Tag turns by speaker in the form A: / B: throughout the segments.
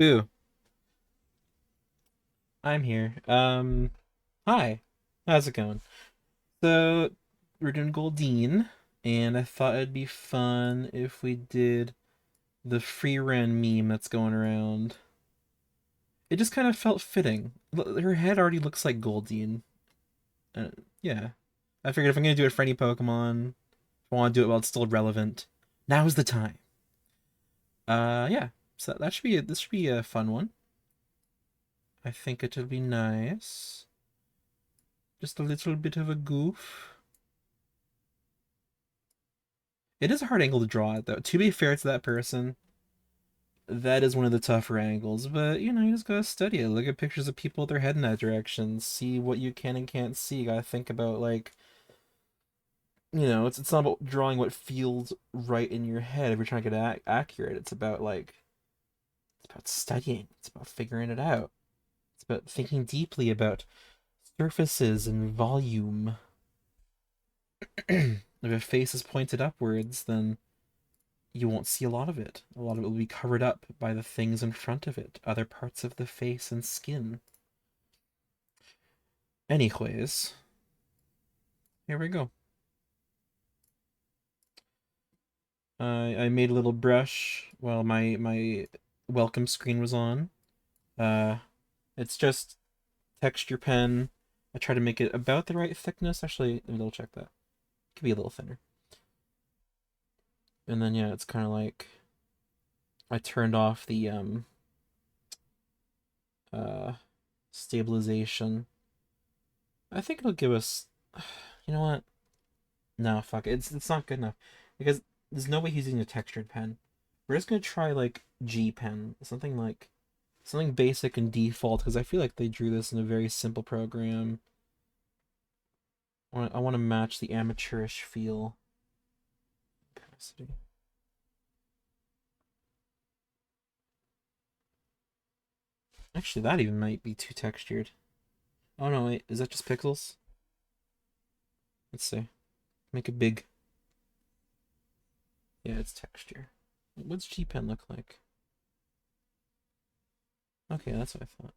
A: Boo, I'm here. Hi. How's it going? So, we're doing Goldeen, and I thought it'd be fun if we did the free run meme that's going around. It just kind of felt fitting. Her head already looks like Goldeen. Uh, yeah. I figured if I'm gonna do it for any Pokemon, if I want to do it while it's still relevant, now's the time. Yeah. So that should be this should be a fun one. I think it'll be nice. Just a little bit of a goof. It is a hard angle to draw though. To be fair to that person, that is one of the tougher angles. But you just gotta study it. Look at pictures of people with their head in that direction. See what you can and can't see. You gotta think about it's not about drawing what feels right in your head if you're trying to get accurate. It's about studying. It's about figuring it out. It's about thinking deeply about surfaces and volume. If a face is pointed upwards, then you won't see a lot of it. A lot of it will be covered up by the things in front of it, other parts of the face and skin. Anyways, here we go. I made a little brush while my welcome screen was on. Uh, it's just texture pen. I try to make it about the right thickness. Actually, let me double check that. It could be a little thinner. And then yeah, it's kind of like I turned off the uh stabilization. I think it'll give us. You know what? No, fuck it. It's not good enough because there's no way he's using a textured pen. We're just gonna try like G pen, something basic and default because I feel like they drew this in a very simple program. I want to match the amateurish feel. Opacity. Actually, that even might be too textured. Oh no, wait, is that just pixels? Let's see. Make it big. Yeah, it's texture. What's G pen look like? Okay, that's what I thought.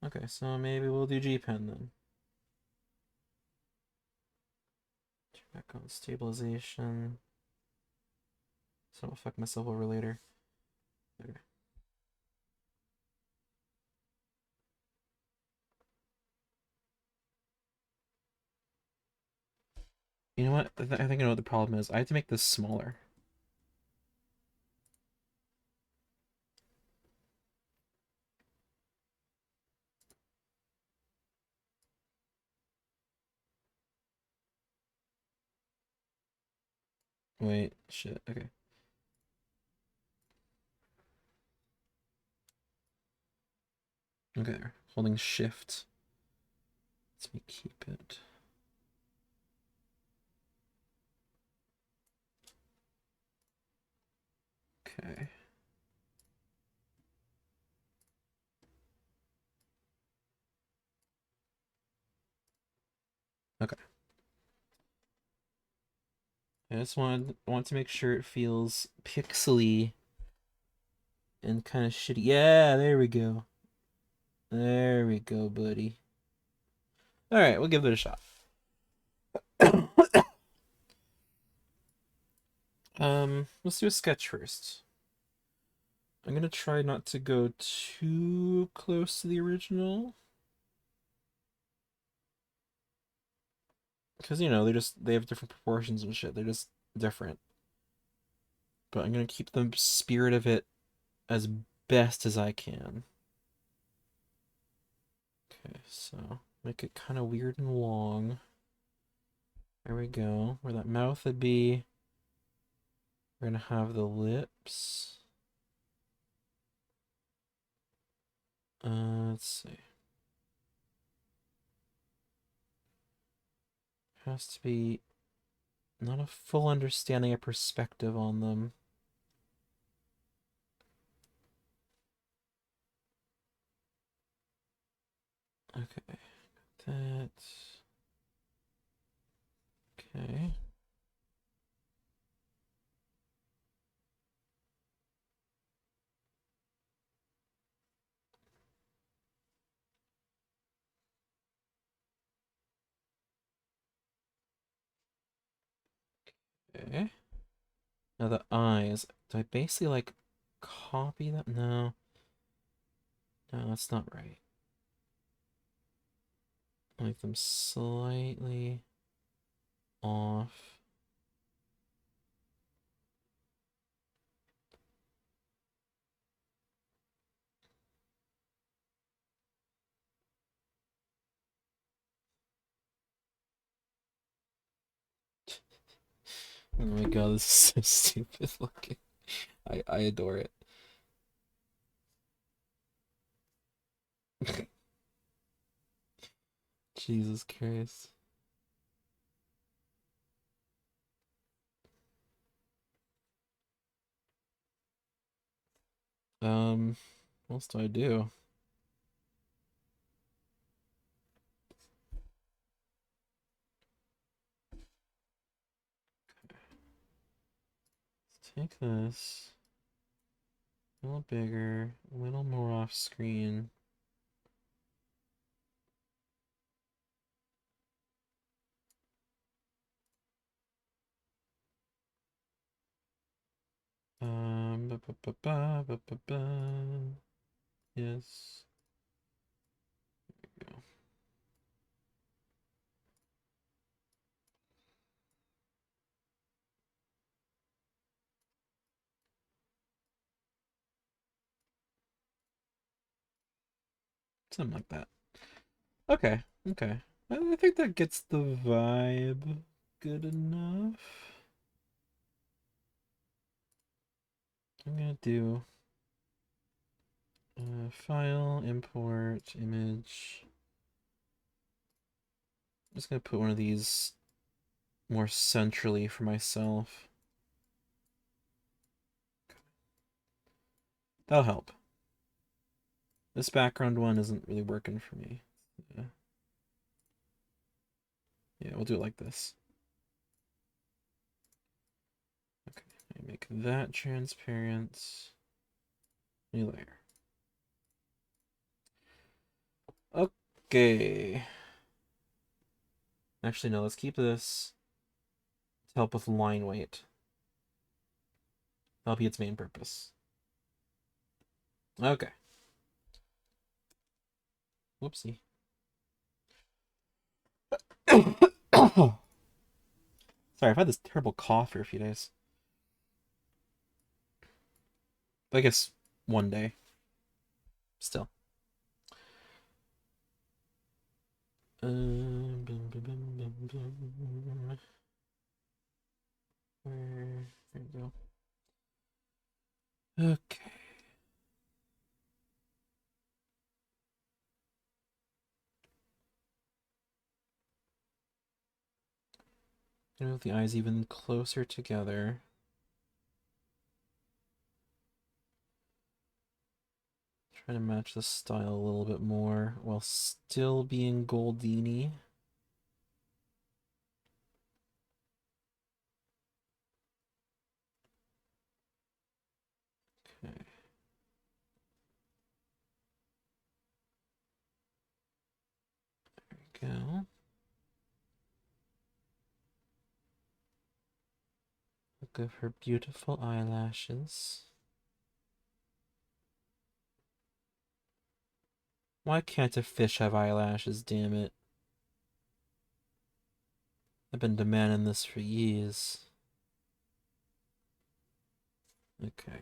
A: Okay, so maybe we'll do G pen then. Turn back on stabilization. So I'll fuck myself over later. Okay. You know what? I think I know what the problem is. I have to make this smaller. Wait, shit. Okay. Okay, there. Holding shift. Let me keep it. Okay. Okay. I just want to make sure it feels pixely and kind of shitty. Yeah, there we go. There we go, buddy. All right, we'll give it a shot. Let's do a sketch first. I'm gonna try not to go too close to the original because they have different proportions and shit. They're just different. But I'm gonna keep the spirit of it as best as I can. Okay, so make it kind of weird and long. There we go. Where that mouth would be, we're gonna have the lips. Let's see. Has to be not a full understanding of perspective on them. Okay, that. Okay. Okay. Now the eyes. Do I basically like copy that? No. No, that's not right. Make them slightly off. Oh my god, this is so stupid looking. I adore it. Jesus Christ. What else do I do? Let's take this. A little bigger, a little more off screen. Ba, ba, ba, ba, ba, ba, ba. Yes. There we Something like that. Okay, okay. I think that gets the vibe good enough. I'm gonna do file, import, image. I'm just gonna put one of these more centrally for myself. That'll help. This background one isn't really working for me. Yeah, yeah, we'll do it like this. Okay, make that transparent. New layer. Okay. Actually, no, let's keep this to help with line weight. That'll be its main purpose. Okay. Whoopsie. Sorry, I've had this terrible cough for a few days. I guess one day. Still. There you go. Okay. Move the eyes even closer together. Try to match the style a little bit more while still being Goldeeny. Okay. There we go. Look of her beautiful eyelashes. Why can't a fish have eyelashes, damn it? I've been demanding this for years. Okay.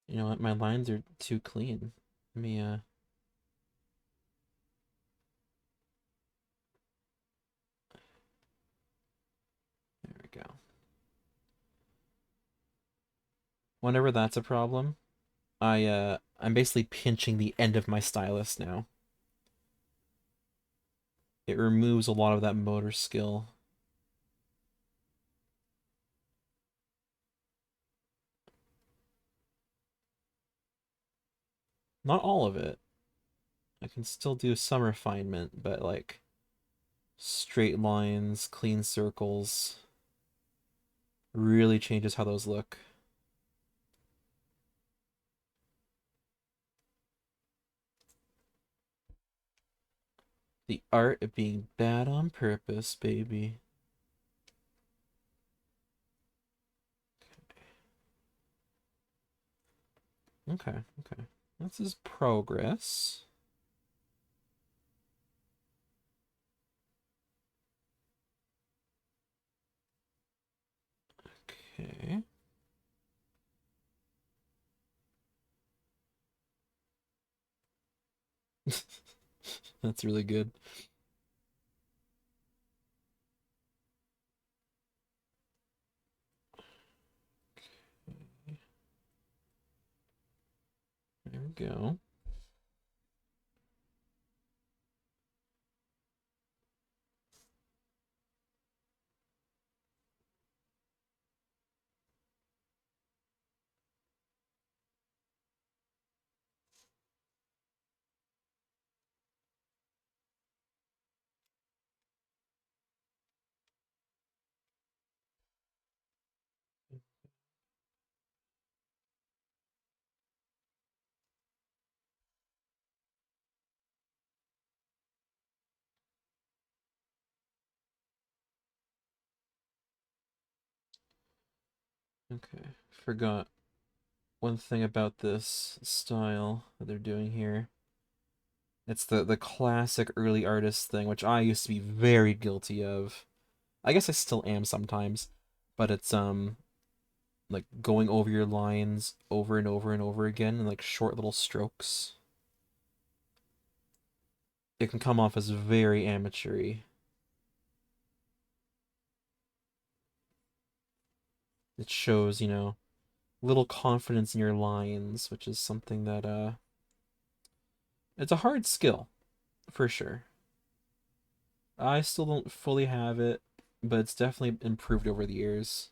A: You know what? My lines are too clean. Let me, there we go. Whenever that's a problem, I'm basically pinching the end of my stylus now. It removes a lot of that motor skill. Not all of it. I can still do some refinement, but like straight lines, clean circles. Really changes how those look. The art of being bad on purpose, baby. Okay, okay. This is progress. Okay. That's really good. There we go. Okay. Forgot one thing about this style that they're doing here. It's the classic early artist thing, which I used to be very guilty of. I guess I still am sometimes, but it's like going over your lines over and over and over again in like short little strokes. It can come off as very amateury. It shows, little confidence in your lines, which is something that it's a hard skill for sure. I still don't fully have it, but it's definitely improved over the years.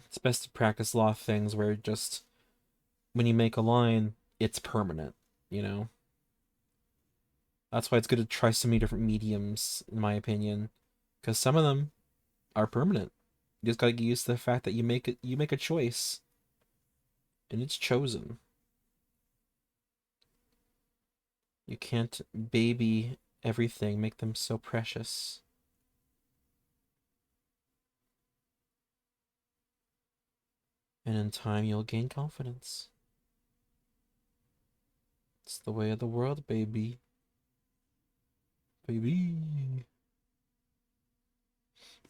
A: It's best to practice a lot of things where just when you make a line, it's permanent, you know? That's why it's good to try so many different mediums, in my opinion, because some of them are permanent. You just gotta get used to the fact that you make a choice, and it's chosen. You can't baby everything, make them so precious. And in time, you'll gain confidence. It's the way of the world, baby. Baby.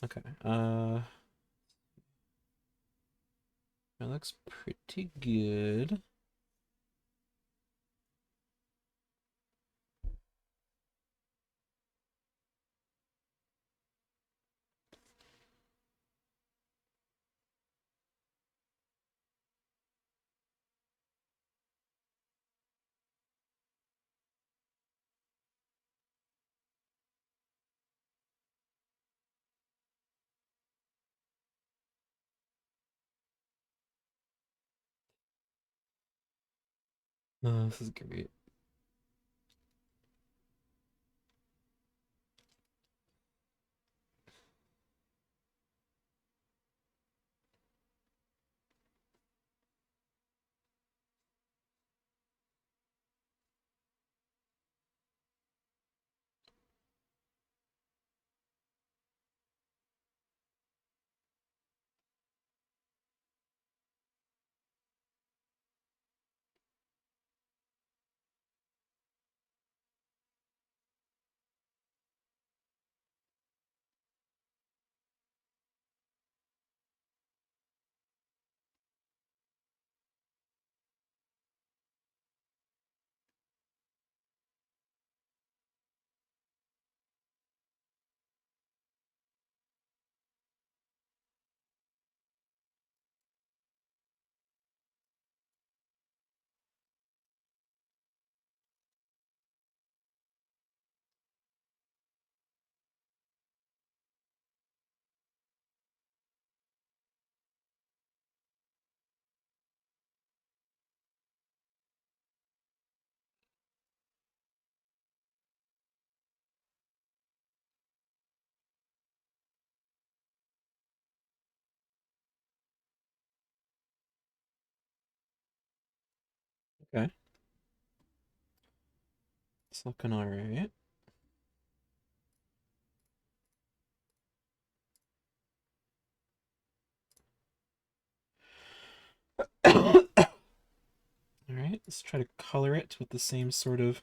A: Okay. That looks pretty good. This is great. Okay. It's looking alright. Alright, let's try to color it with the same sort of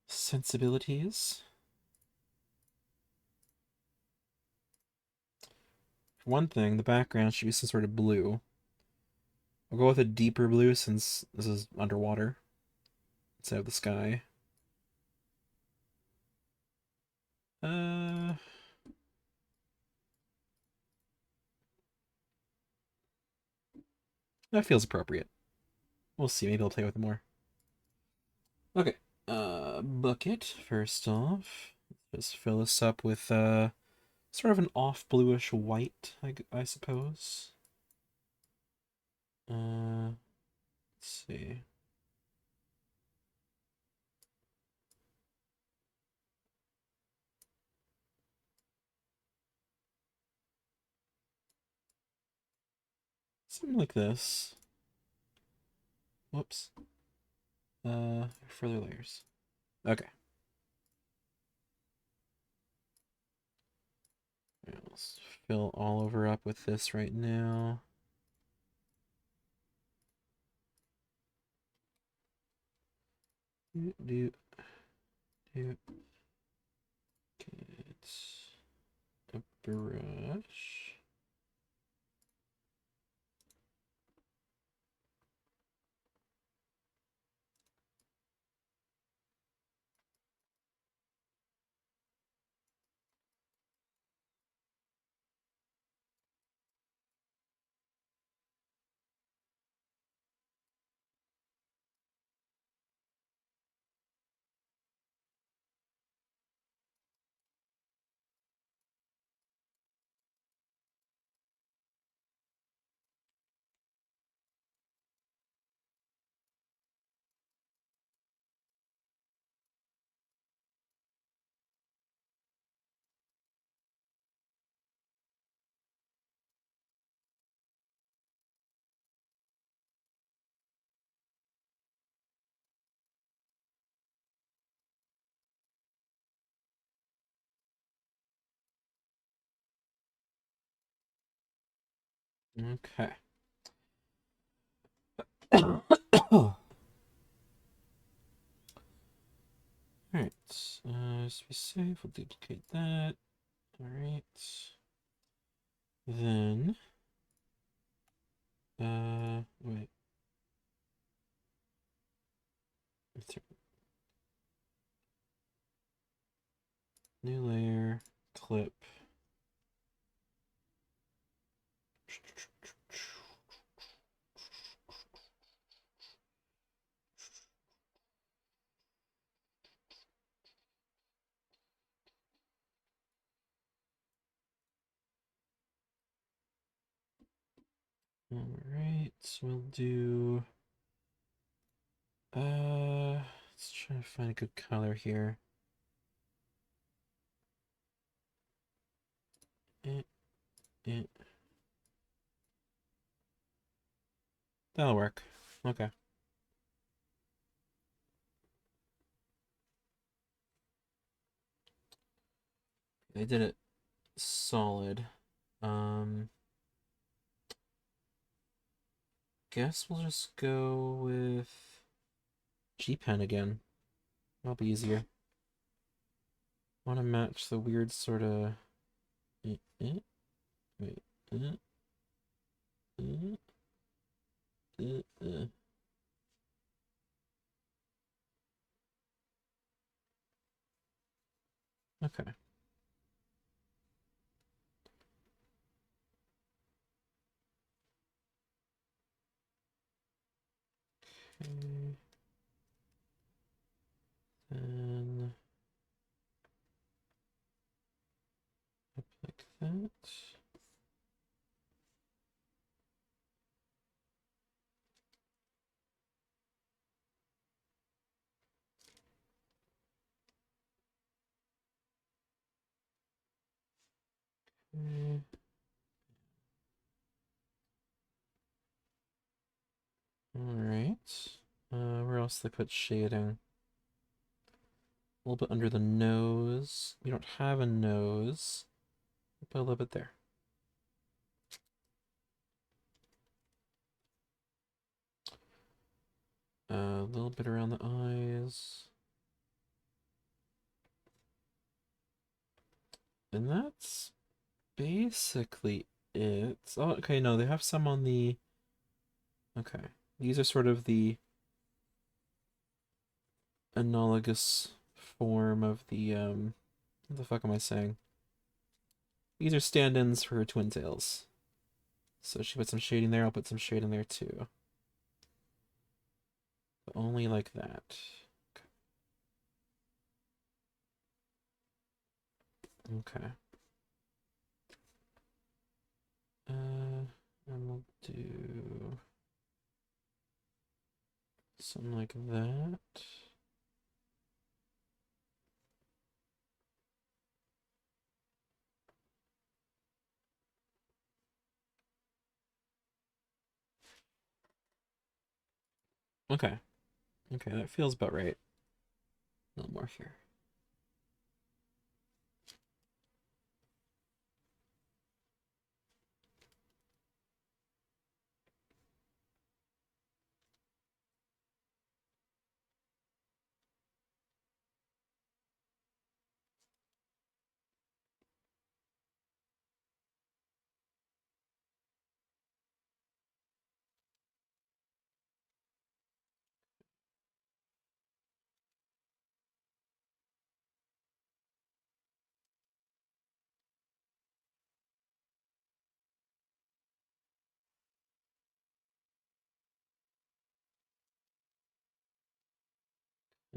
A: sensibilities. For one thing, the background should be some sort of blue. I'll go with a deeper blue since this is underwater instead of the sky. Uh, that feels appropriate. We'll see. Maybe I'll play with it more. Okay. Bucket, first off. Just fill this up with sort of an off bluish white, I suppose. Let's see. Something like this. Whoops. Further layers. Okay. Let's fill all over up with this right now. Do do get a brush. Okay. All right. Just to be safe, we'll duplicate that. All right. Then, wait. New layer, clip. All right, so we'll do. Let's try to find a good color here. Eh, eh. That'll work. Okay. They did it solid. Um, guess we'll just go with G pen again. That'll be easier. Want to match the weird sort of. Wait. Uh, uh, uh. Okay. Okay. Then up like that. Okay. All right. right. Where else did I put shading? A little bit under the nose. We don't have a nose. Put a little bit there. A little bit around the eyes. And that's basically it. Oh, okay, no, they have some on the... Okay. These are sort of the analogous form of the, what the fuck am I saying? These are stand-ins for her twin tails. So she put some shading there, I'll put some shading there too. But only like that. Okay. And we'll do something like that. Okay. Okay, that feels about right. A little more here.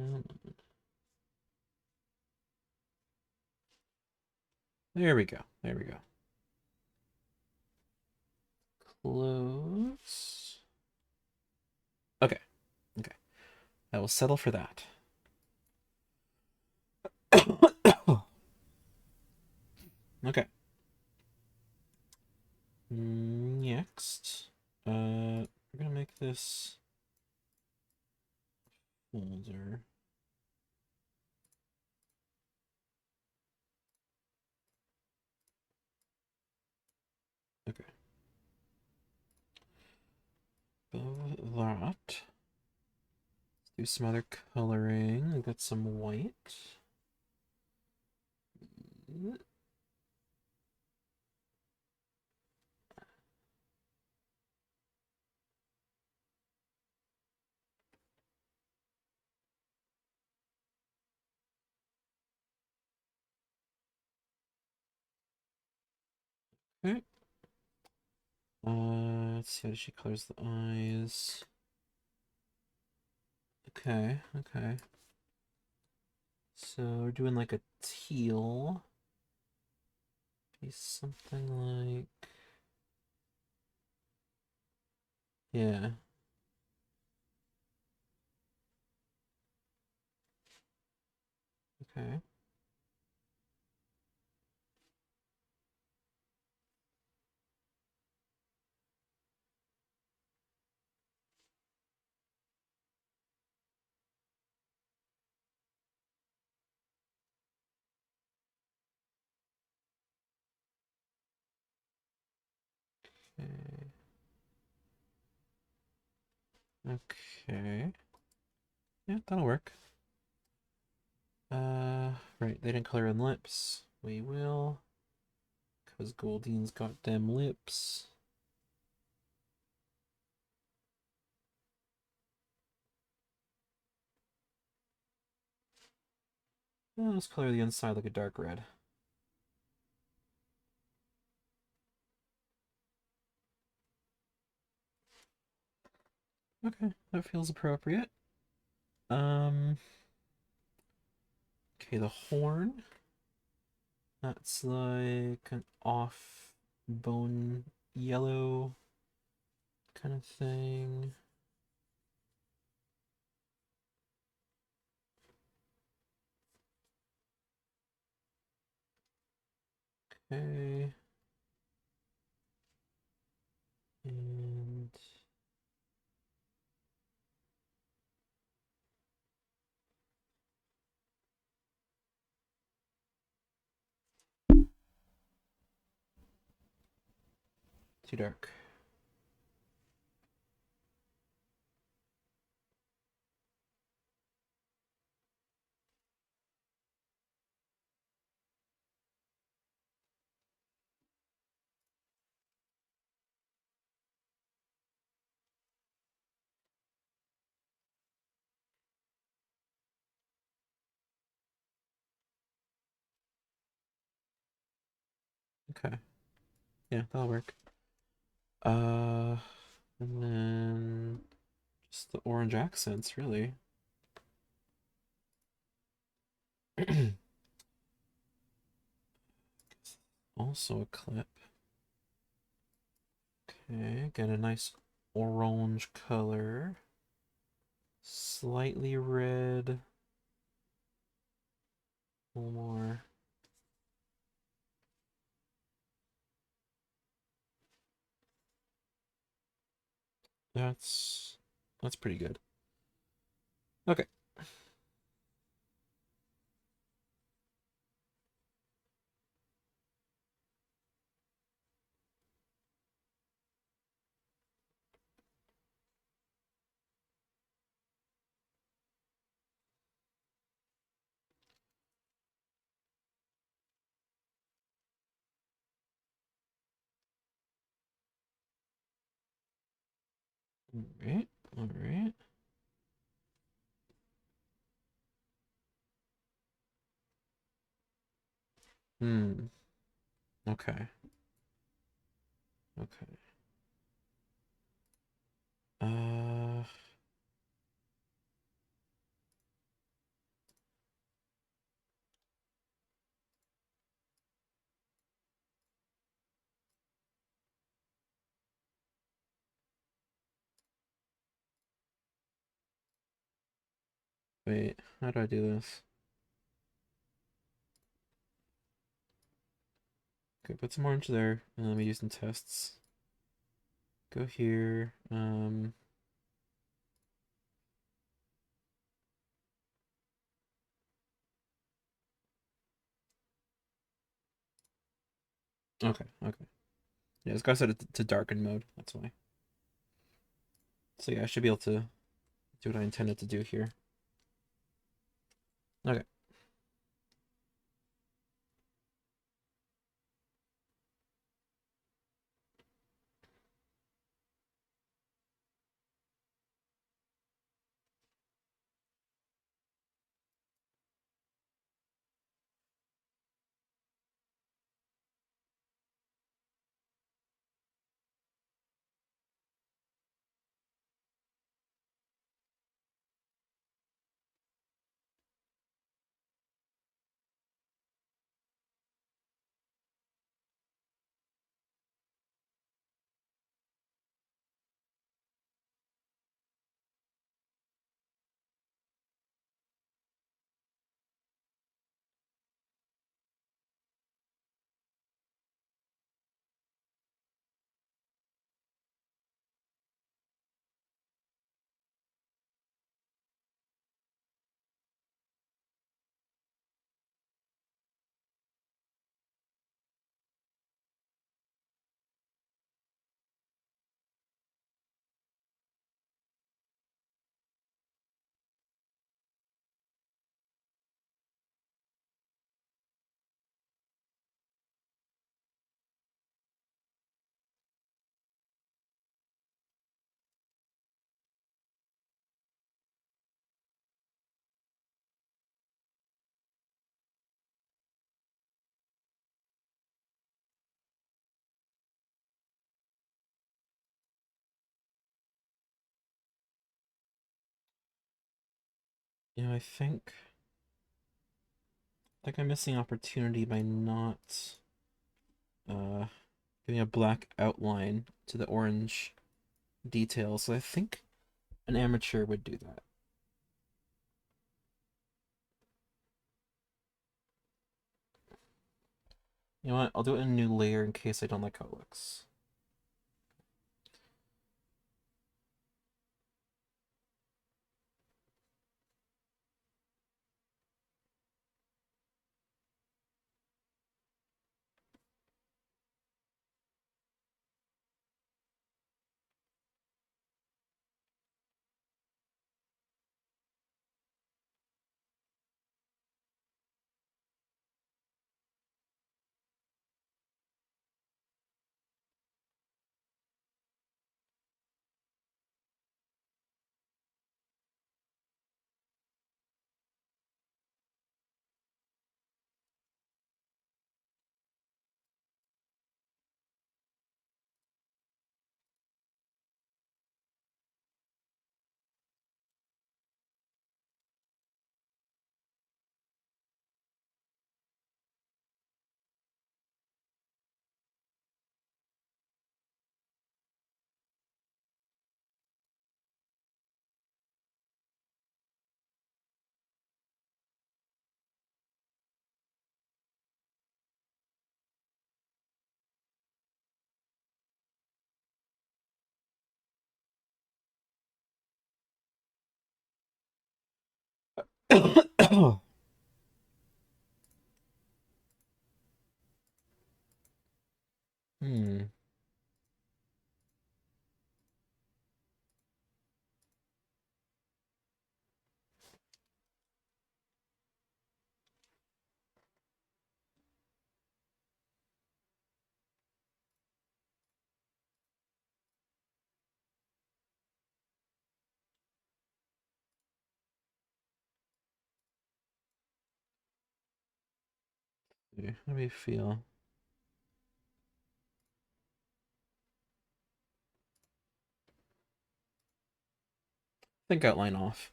A: Um, there we go. There we go. Close. Okay. Okay. I will settle for that. Okay. Next, we're gonna make this folder. Okay. Above that, let's do some other coloring. I got some white. Okay. Let's see how she colors the eyes. Okay, okay. So we're doing like a teal. Be something like... Yeah. Okay. Okay. Okay. Yeah, that'll work. Right, they didn't color in lips. We will. Because Goldeen's got them lips. Oh, let's color the inside like a dark red. Okay, that feels appropriate. Okay, the horn. That's like an off bone yellow kind of thing. Okay. And Too dark. Okay. Yeah, that'll work. Uh, and then just the orange accents, really. Also a clip. Okay, get a nice orange color. Slightly red. A little more. That's pretty good. Okay. All right. All right. Hmm. Okay. Okay. Uh, wait. How do I do this? Okay, put some orange there, and let me do some tests. Go here. Okay. Okay. Yeah, this guy set it to darken mode. That's why. So yeah, I should be able to do what I intended to do here. Okay. Yeah, I think I'm missing opportunity by not uh giving a black outline to the orange details. So I think an amateur would do that. You know what? I'll do it in a new layer in case I don't like how it looks. Hmm. Let me feel. Think outline off.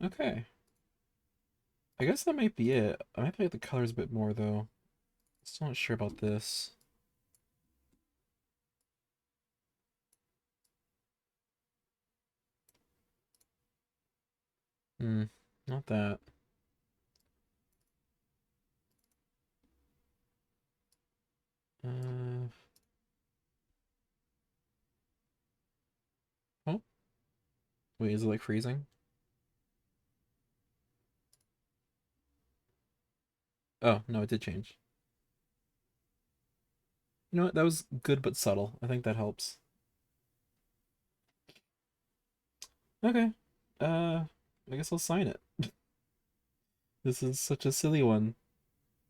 A: Okay. I guess that might be it. I might play with the colors a bit more though. Still not sure about this. Hmm. Not that. Uh. Oh. Wait, is it like freezing? Oh, no, it did change. You know what? That was good but subtle. I think that helps. Okay. Uh, I guess I'll sign it. This is such a silly one,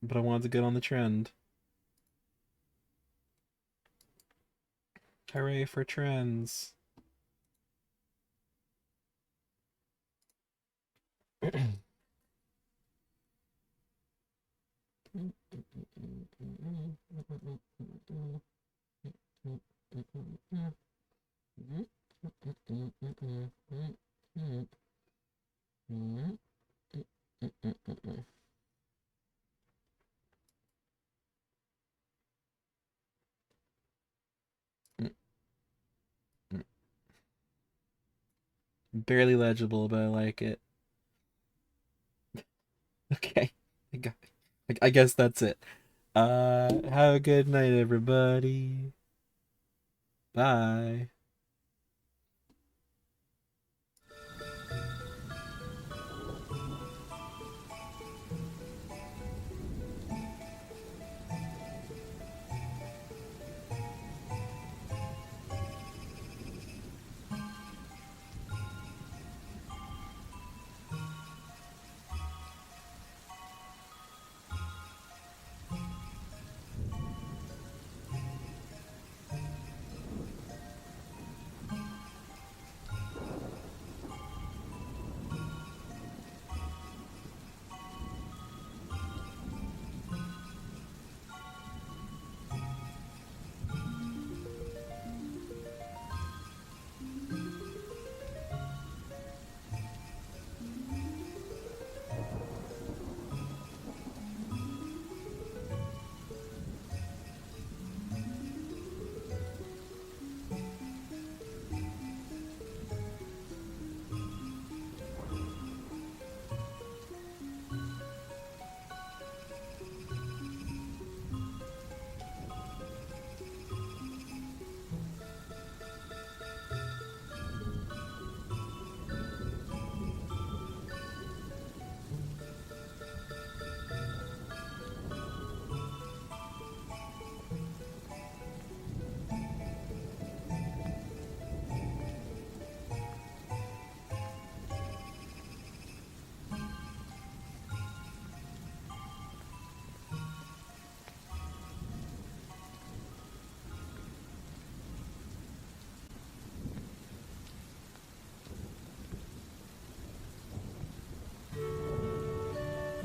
A: but I wanted to get on the trend. Hooray for trends. Barely legible, but I like it. Okay. I got I guess that's it. Have a good night, everybody. Bye.